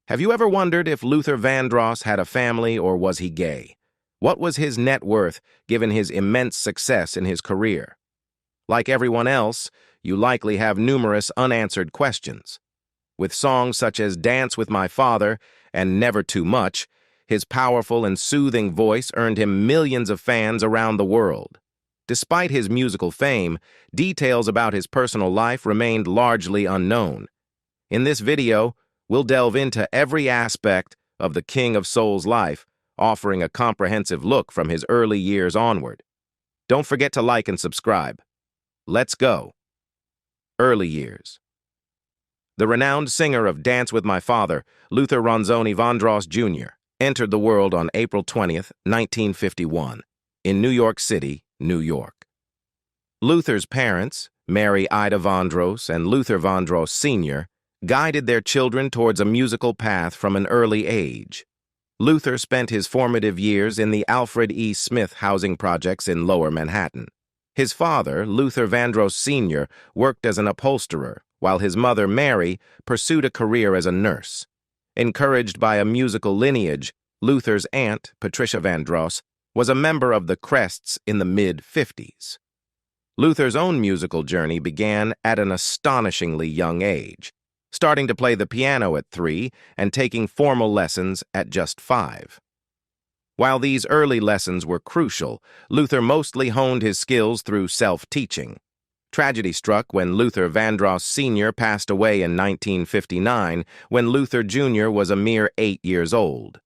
Have you ever wondered if Luther Vandross had a family or was he gay? What was his net worth given his immense success in his career? Like everyone else, you likely have numerous unanswered questions. With songs such as Dance with My Father and Never Too Much, his powerful and soothing voice earned him millions of fans around the world. Despite his musical fame, details about his personal life remained largely unknown. In this video, we'll delve into every aspect of the King of Soul's life, offering a comprehensive look from his early years onward. Don't forget to like and subscribe. Let's go. Early years. The renowned singer of Dance with My Father, Luther Vandross Jr., entered the world on April 20th, 1951, in New York City, New York. Luther's parents, Mary Ida Vandross and Luther Vandross Sr., guided their children towards a musical path from an early age. Luther spent his formative years in the Alfred E. Smith housing projects in Lower Manhattan. His father, Luther Vandross Sr., worked as an upholsterer, while his mother, Mary, pursued a career as a nurse. Encouraged by a musical lineage, Luther's aunt, Patricia Vandross, was a member of the Crests in the mid-50s. Luther's own musical journey began at an astonishingly young age, starting to play the piano at 3 and taking formal lessons at just 5. While these early lessons were crucial, Luther mostly honed his skills through self-teaching. Tragedy struck when Luther Vandross Sr. passed away in 1959, when Luther Jr. was a mere 8 years old.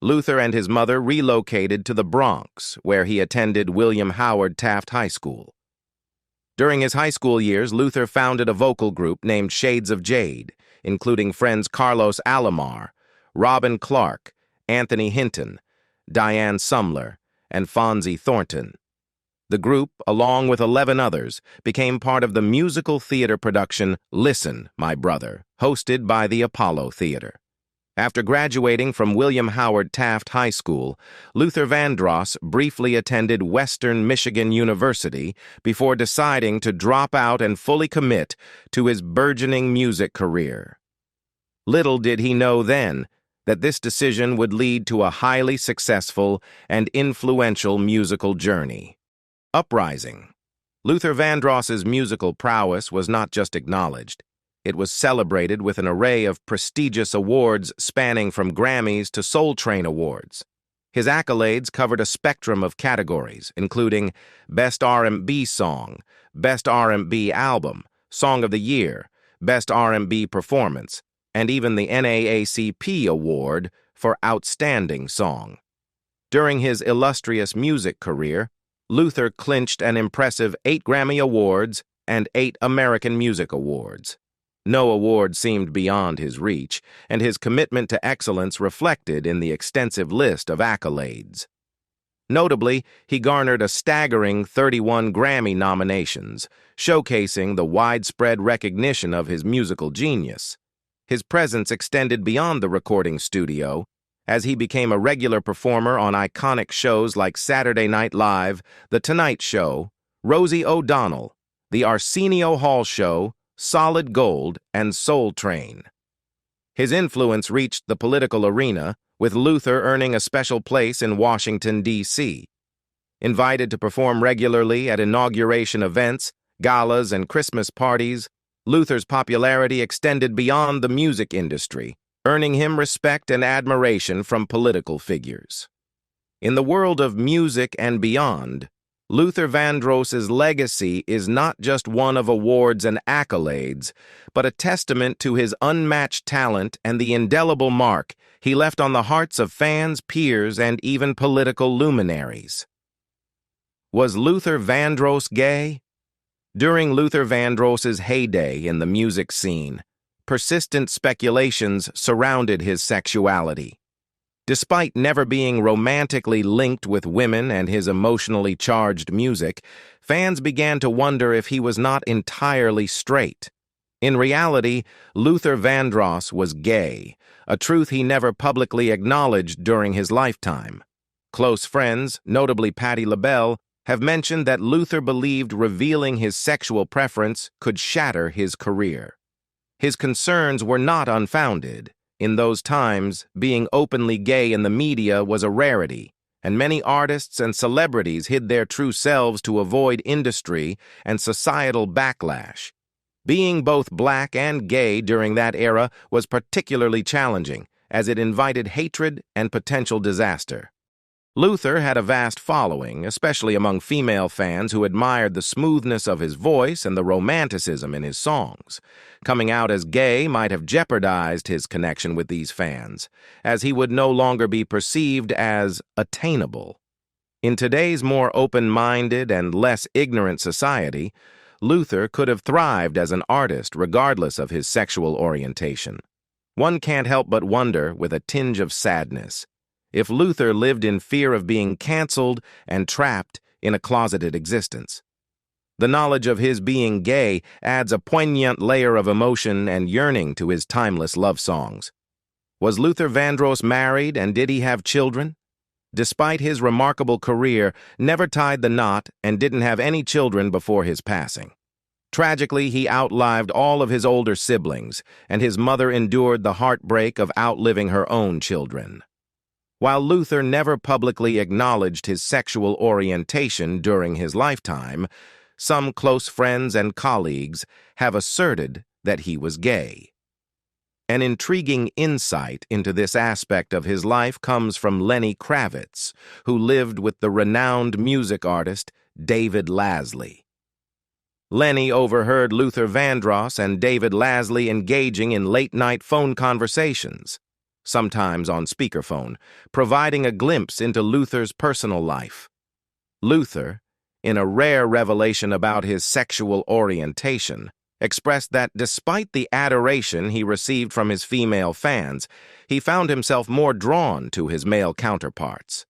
Luther and his mother relocated to the Bronx, where he attended William Howard Taft High School. During his high school years, Luther founded a vocal group named Shades of Jade, including friends Carlos Alomar, Robin Clark, Anthony Hinton, Diane Sumler, and Fonzie Thornton. The group, along with 11 others, became part of the musical theater production Listen, My Brother, hosted by the Apollo Theater. After graduating from William Howard Taft High School, Luther Vandross briefly attended Western Michigan University before deciding to drop out and fully commit to his burgeoning music career. Little did he know then that this decision would lead to a highly successful and influential musical journey. Uprising. Luther Vandross's musical prowess was not just acknowledged. It was celebrated with an array of prestigious awards spanning from Grammys to Soul Train Awards. His accolades covered a spectrum of categories, including Best R&B Song, Best R&B Album, Song of the Year, Best R&B Performance, and even the NAACP Award for Outstanding Song. During his illustrious music career, Luther clinched an impressive 8 Grammy Awards and 8 American Music Awards. No award seemed beyond his reach, and his commitment to excellence reflected in the extensive list of accolades. Notably, he garnered a staggering 31 Grammy nominations, showcasing the widespread recognition of his musical genius. His presence extended beyond the recording studio, as he became a regular performer on iconic shows like Saturday Night Live, The Tonight Show, Rosie O'Donnell, The Arsenio Hall Show, Solid Gold, and Soul Train. His influence reached the political arena, with Luther earning a special place in Washington, D.C. Invited to perform regularly at inauguration events, galas, and Christmas parties, Luther's popularity extended beyond the music industry, earning him respect and admiration from political figures. In the world of music and beyond, Luther Vandross's legacy is not just one of awards and accolades, but a testament to his unmatched talent and the indelible mark he left on the hearts of fans, peers, and even political luminaries. Was Luther Vandross gay? During Luther Vandross's heyday in the music scene, persistent speculations surrounded his sexuality. Despite never being romantically linked with women and his emotionally charged music, fans began to wonder if he was not entirely straight. In reality, Luther Vandross was gay, a truth he never publicly acknowledged during his lifetime. Close friends, notably Patti LaBelle, have mentioned that Luther believed revealing his sexual preference could shatter his career. His concerns were not unfounded. In those times, being openly gay in the media was a rarity, and many artists and celebrities hid their true selves to avoid industry and societal backlash. Being both black and gay during that era was particularly challenging, as it invited hatred and potential disaster. Luther had a vast following, especially among female fans who admired the smoothness of his voice and the romanticism in his songs. Coming out as gay might have jeopardized his connection with these fans, as he would no longer be perceived as attainable. In today's more open-minded and less ignorant society, Luther could have thrived as an artist regardless of his sexual orientation. One can't help but wonder, with a tinge of sadness, if Luther lived in fear of being canceled and trapped in a closeted existence. The knowledge of his being gay adds a poignant layer of emotion and yearning to his timeless love songs. Was Luther Vandross married, and did he have children? Despite his remarkable career, never tied the knot and didn't have any children before his passing. Tragically, he outlived all of his older siblings, and his mother endured the heartbreak of outliving her own children. While Luther never publicly acknowledged his sexual orientation during his lifetime, some close friends and colleagues have asserted that he was gay. An intriguing insight into this aspect of his life comes from Lenny Kravitz, who lived with the renowned music artist David Lasley. Lenny overheard Luther Vandross and David Lasley engaging in late-night phone conversations, sometimes on speakerphone, providing a glimpse into Luther's personal life. Luther, in a rare revelation about his sexual orientation, expressed that despite the adoration he received from his female fans, he found himself more drawn to his male counterparts.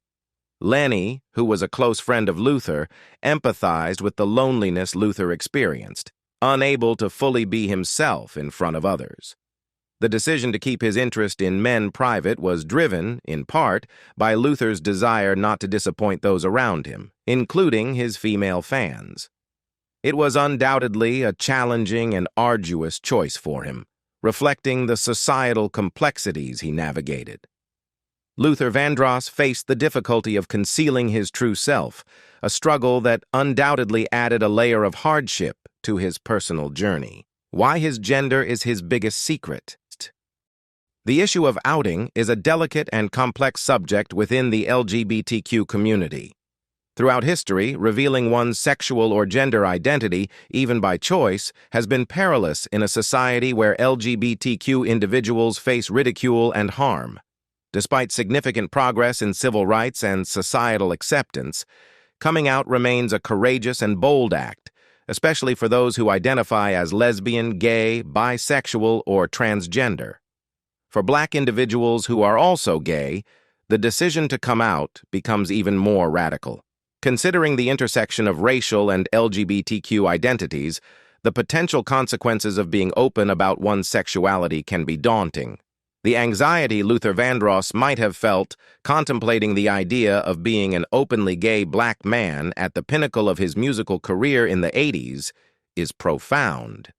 Lenny, who was a close friend of Luther, empathized with the loneliness Luther experienced, unable to fully be himself in front of others. The decision to keep his interest in men private was driven, in part, by Luther's desire not to disappoint those around him, including his female fans. It was undoubtedly a challenging and arduous choice for him, reflecting the societal complexities he navigated. Luther Vandross faced the difficulty of concealing his true self, a struggle that undoubtedly added a layer of hardship to his personal journey. Why his gender is his biggest secret. The issue of outing is a delicate and complex subject within the LGBTQ community. Throughout history, revealing one's sexual or gender identity, even by choice, has been perilous in a society where LGBTQ individuals face ridicule and harm. Despite significant progress in civil rights and societal acceptance, coming out remains a courageous and bold act, especially for those who identify as lesbian, gay, bisexual, or transgender. For Black individuals who are also gay, the decision to come out becomes even more radical. Considering the intersection of racial and LGBTQ identities, the potential consequences of being open about one's sexuality can be daunting. The anxiety Luther Vandross might have felt contemplating the idea of being an openly gay Black man at the pinnacle of his musical career in the 80s is profound.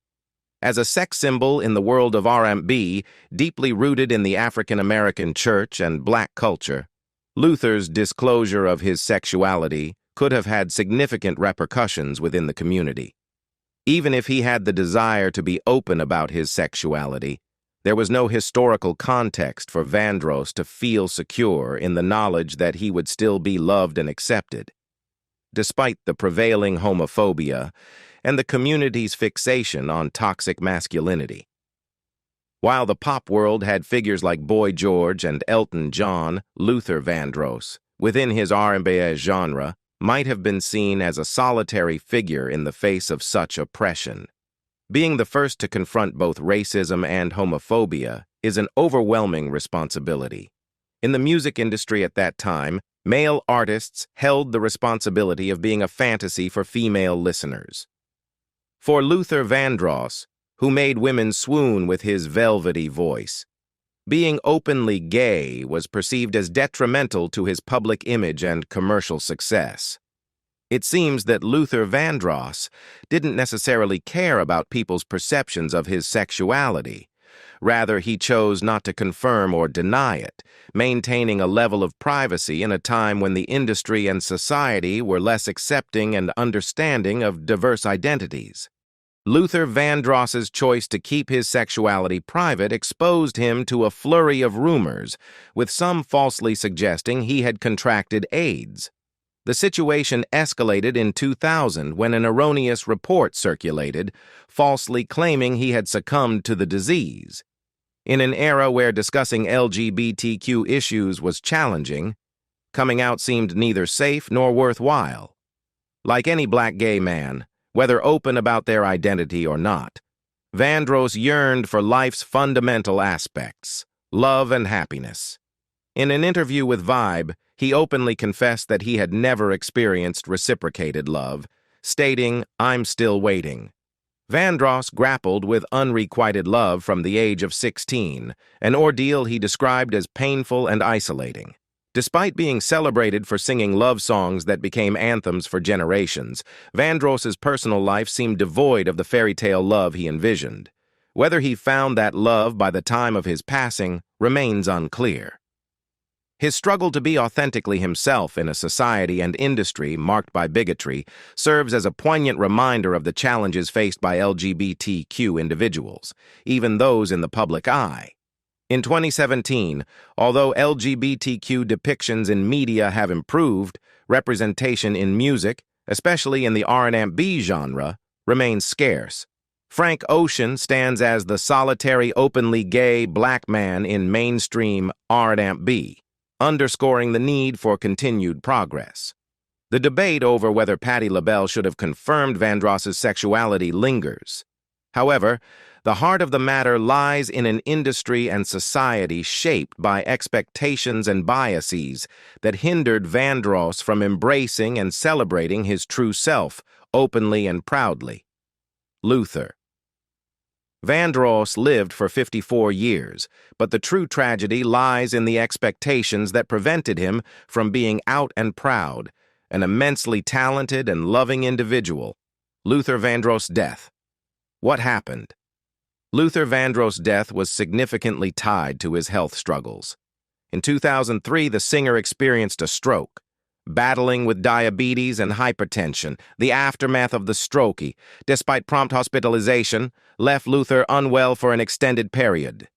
As a sex symbol in the world of R&B, deeply rooted in the African American church and Black culture, Luther's disclosure of his sexuality could have had significant repercussions within the community. Even if he had the desire to be open about his sexuality, there was no historical context for Vandross to feel secure in the knowledge that he would still be loved and accepted. Despite the prevailing homophobia and the community's fixation on toxic masculinity. While the pop world had figures like Boy George and Elton John, Luther Vandross, within his R&B genre, might have been seen as a solitary figure in the face of such oppression. Being the first to confront both racism and homophobia is an overwhelming responsibility. In the music industry at that time, male artists held the responsibility of being a fantasy for female listeners. For Luther Vandross, who made women swoon with his velvety voice, being openly gay was perceived as detrimental to his public image and commercial success. It seems that Luther Vandross didn't necessarily care about people's perceptions of his sexuality. Rather, he chose not to confirm or deny it, maintaining a level of privacy in a time when the industry and society were less accepting and understanding of diverse identities. Luther Vandross's choice to keep his sexuality private exposed him to a flurry of rumors, with some falsely suggesting he had contracted AIDS. The situation escalated in 2000 when an erroneous report circulated, falsely claiming he had succumbed to the disease. In an era where discussing LGBTQ issues was challenging, coming out seemed neither safe nor worthwhile. Like any black gay man, whether open about their identity or not, Vandross yearned for life's fundamental aspects, love and happiness. In an interview with Vibe, he openly confessed that he had never experienced reciprocated love, stating, "I'm still waiting." Vandross grappled with unrequited love from the age of 16, an ordeal he described as painful and isolating. Despite being celebrated for singing love songs that became anthems for generations, Vandross's personal life seemed devoid of the fairy tale love he envisioned. Whether he found that love by the time of his passing remains unclear. His struggle to be authentically himself in a society and industry marked by bigotry serves as a poignant reminder of the challenges faced by LGBTQ individuals, even those in the public eye. In 2017, although LGBTQ depictions in media have improved, representation in music, especially in the R&B genre, remains scarce. Frank Ocean stands as the solitary openly gay black man in mainstream R&B, underscoring the need for continued progress. The debate over whether Patti LaBelle should have confirmed Vandross's sexuality lingers. However, the heart of the matter lies in an industry and society shaped by expectations and biases that hindered Vandross from embracing and celebrating his true self, openly and proudly. Luther Vandross lived for 54 years, but the true tragedy lies in the expectations that prevented him from being out and proud, an immensely talented and loving individual. Luther Vandross' death. What happened? Luther Vandross' death was significantly tied to his health struggles. In 2003, the singer experienced a stroke. Battling with diabetes and hypertension, the aftermath of the stroke, despite prompt hospitalization, left Luther unwell for an extended period.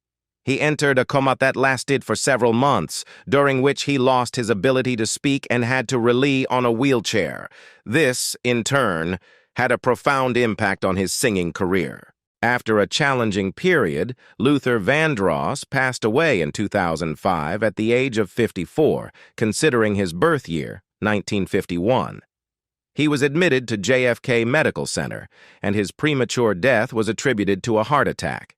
He entered a coma that lasted for several months, during which he lost his ability to speak and had to rely on a wheelchair. This, in turn, had a profound impact on his singing career. After a challenging period, Luther Vandross passed away in 2005 at the age of 54, considering his birth year, 1951. He was admitted to JFK Medical Center, and his premature death was attributed to a heart attack.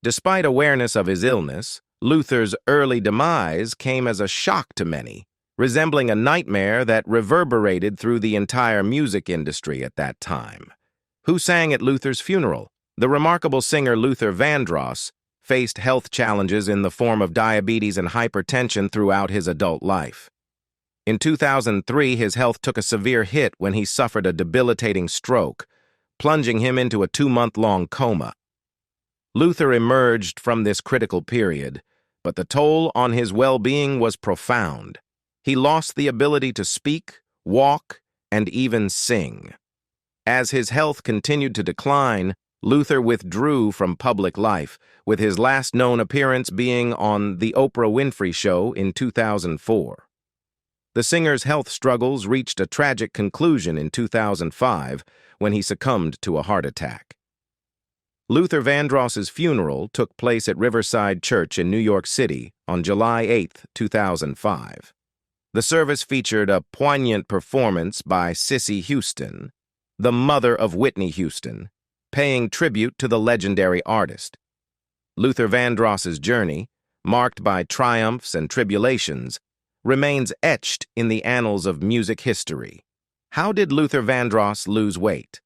Despite awareness of his illness, Luther's early demise came as a shock to many, resembling a nightmare that reverberated through the entire music industry at that time. Who sang at Luther's funeral? The remarkable singer Luther Vandross faced health challenges in the form of diabetes and hypertension throughout his adult life. In 2003, his health took a severe hit when he suffered a debilitating stroke, plunging him into a 2-month-long coma. Luther emerged from this critical period, but the toll on his well-being was profound. He lost the ability to speak, walk, and even sing. As his health continued to decline, Luther withdrew from public life, with his last known appearance being on The Oprah Winfrey Show in 2004. The singer's health struggles reached a tragic conclusion in 2005 when he succumbed to a heart attack. Luther Vandross's funeral took place at Riverside Church in New York City on July 8, 2005. The service featured a poignant performance by Cissy Houston, the mother of Whitney Houston, paying tribute to the legendary artist. Luther Vandross's journey, marked by triumphs and tribulations, remains etched in the annals of music history. How did Luther Vandross lose weight?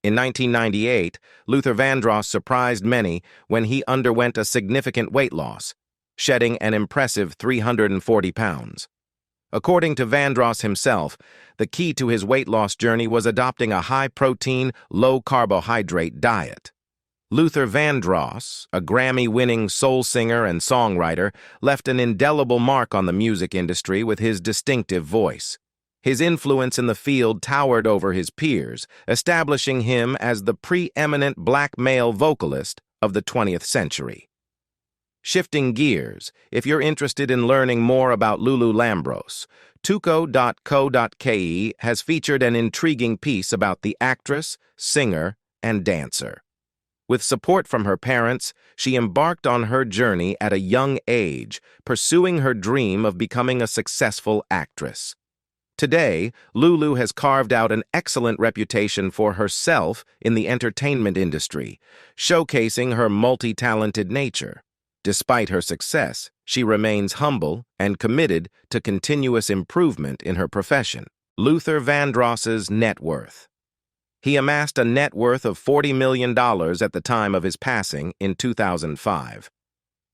In 1998, Luther Vandross surprised many when he underwent a significant weight loss, shedding an impressive 340 pounds. According to Vandross himself, the key to his weight loss journey was adopting a high-protein, low-carbohydrate diet. Luther Vandross, a Grammy-winning soul singer and songwriter, left an indelible mark on the music industry with his distinctive voice. His influence in the field towered over his peers, establishing him as the preeminent black male vocalist of the 20th century. Shifting gears, if you're interested in learning more about Lulu Lambros, tuco.co.ke has featured an intriguing piece about the actress, singer, and dancer. With support from her parents, she embarked on her journey at a young age, pursuing her dream of becoming a successful actress. Today, Lulu has carved out an excellent reputation for herself in the entertainment industry, showcasing her multi-talented nature. Despite her success, she remains humble and committed to continuous improvement in her profession. Luther Vandross's net worth. He amassed a net worth of $40 million at the time of his passing in 2005.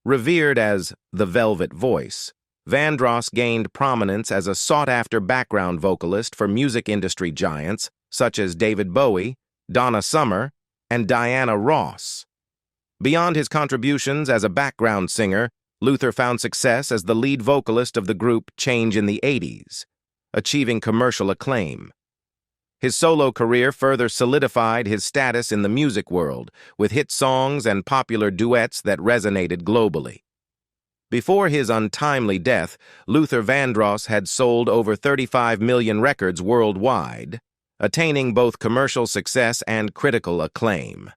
Revered as the Velvet Voice, Vandross gained prominence as a sought-after background vocalist for music industry giants such as David Bowie, Donna Summer, and Diana Ross. Beyond his contributions as a background singer, Luther found success as the lead vocalist of the group Change in the 80s, achieving commercial acclaim. His solo career further solidified his status in the music world, with hit songs and popular duets that resonated globally. Before his untimely death, Luther Vandross had sold over 35 million records worldwide, attaining both commercial success and critical acclaim.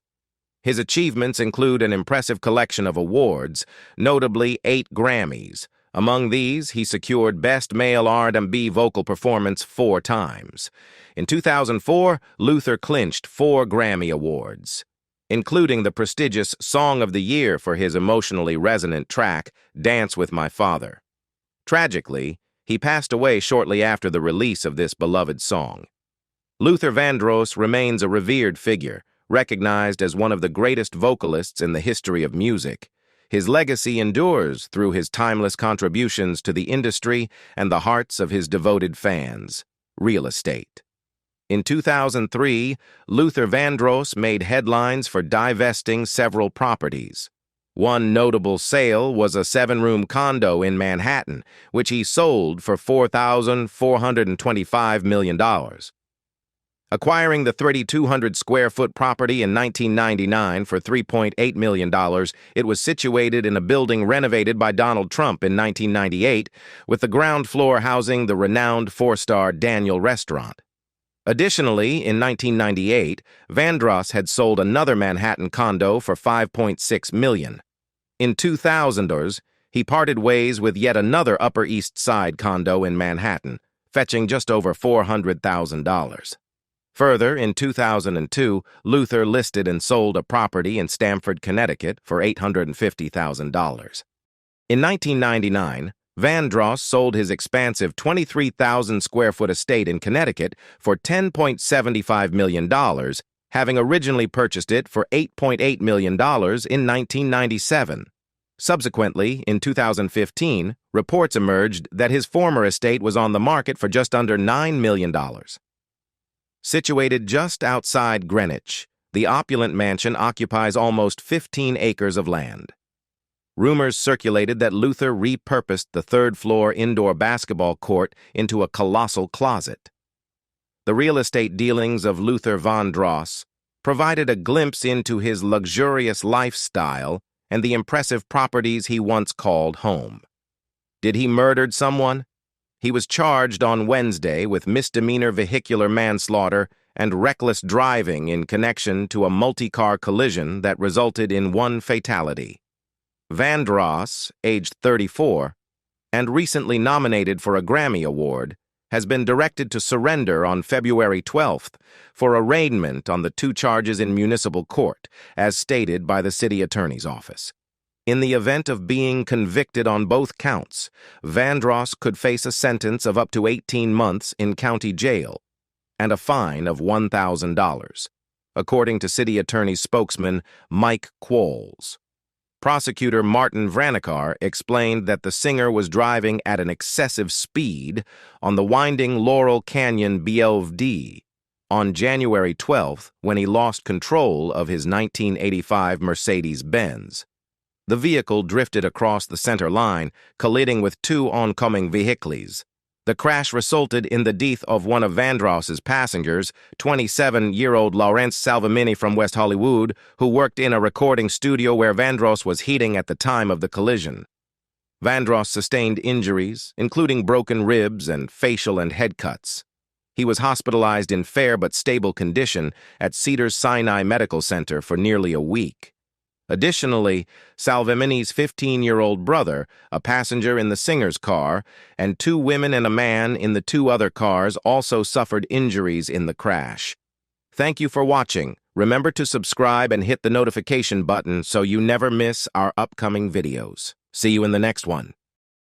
His achievements include an impressive collection of awards, notably 8 Grammys. Among these, he secured Best Male R&B Vocal Performance 4 times. In 2004, Luther clinched 4 Grammy Awards, including the prestigious Song of the Year for his emotionally resonant track, Dance with My Father. Tragically, he passed away shortly after the release of this beloved song. Luther Vandross remains a revered figure, recognized as one of the greatest vocalists in the history of music. His legacy endures through his timeless contributions to the industry and the hearts of his devoted fans. Real estate. In 2003, Luther Vandross made headlines for divesting several properties. One notable sale was a 7-room condo in Manhattan, which he sold for $4,425 million. Acquiring the 3,200-square-foot property in 1999 for $3.8 million, it was situated in a building renovated by Donald Trump in 1998, with the ground floor housing the renowned 4-star Daniel restaurant. Additionally, in 1998, Vandross had sold another Manhattan condo for $5.6 million. In 2000s, he parted ways with yet another Upper East Side condo in Manhattan, fetching just over $400,000. Further, in 2002, Luther listed and sold a property in Stamford, Connecticut for $850,000. In 1999, Vandross sold his expansive 23,000-square-foot estate in Connecticut for $10.75 million, having originally purchased it for $8.8 million in 1997. Subsequently, in 2015, reports emerged that his former estate was on the market for just under $9 million. Situated just outside Greenwich, the opulent mansion occupies almost 15 acres of land. Rumors circulated that Luther repurposed the third-floor indoor basketball court into a colossal closet. The real estate dealings of Luther Vandross provided a glimpse into his luxurious lifestyle and the impressive properties he once called home. Did he murder someone? He was charged on Wednesday with misdemeanor vehicular manslaughter and reckless driving in connection to a multi-car collision that resulted in 1 fatality. Vandross, aged 34, and recently nominated for a Grammy Award, has been directed to surrender on February 12th for arraignment on the 2 charges in municipal court, as stated by the city attorney's office. In the event of being convicted on both counts, Vandross could face a sentence of up to 18 months in county jail and a fine of $1,000, according to city attorney spokesman Mike Qualls. Prosecutor Martin Vranikar explained that the singer was driving at an excessive speed on the winding Laurel Canyon BLVD on January 12th when he lost control of his 1985 Mercedes-Benz. The vehicle drifted across the center line, colliding with two oncoming vehicles. The crash resulted in the death of one of VANDROSS's passengers, 27-year-old Lawrence Salvemini from West Hollywood, who worked in a recording studio where VANDROSS was heating at the time of the collision. VANDROSS sustained injuries, including broken ribs and facial and head cuts. He was hospitalized in fair but stable condition at Cedars-Sinai Medical Center for nearly a week. Additionally, Salvemini's 15-year-old brother, a passenger in the singer's car, and two women and a man in the two other cars also suffered injuries in the crash. Thank you for watching. Remember to subscribe and hit the notification button so you never miss our upcoming videos. See you in the next one.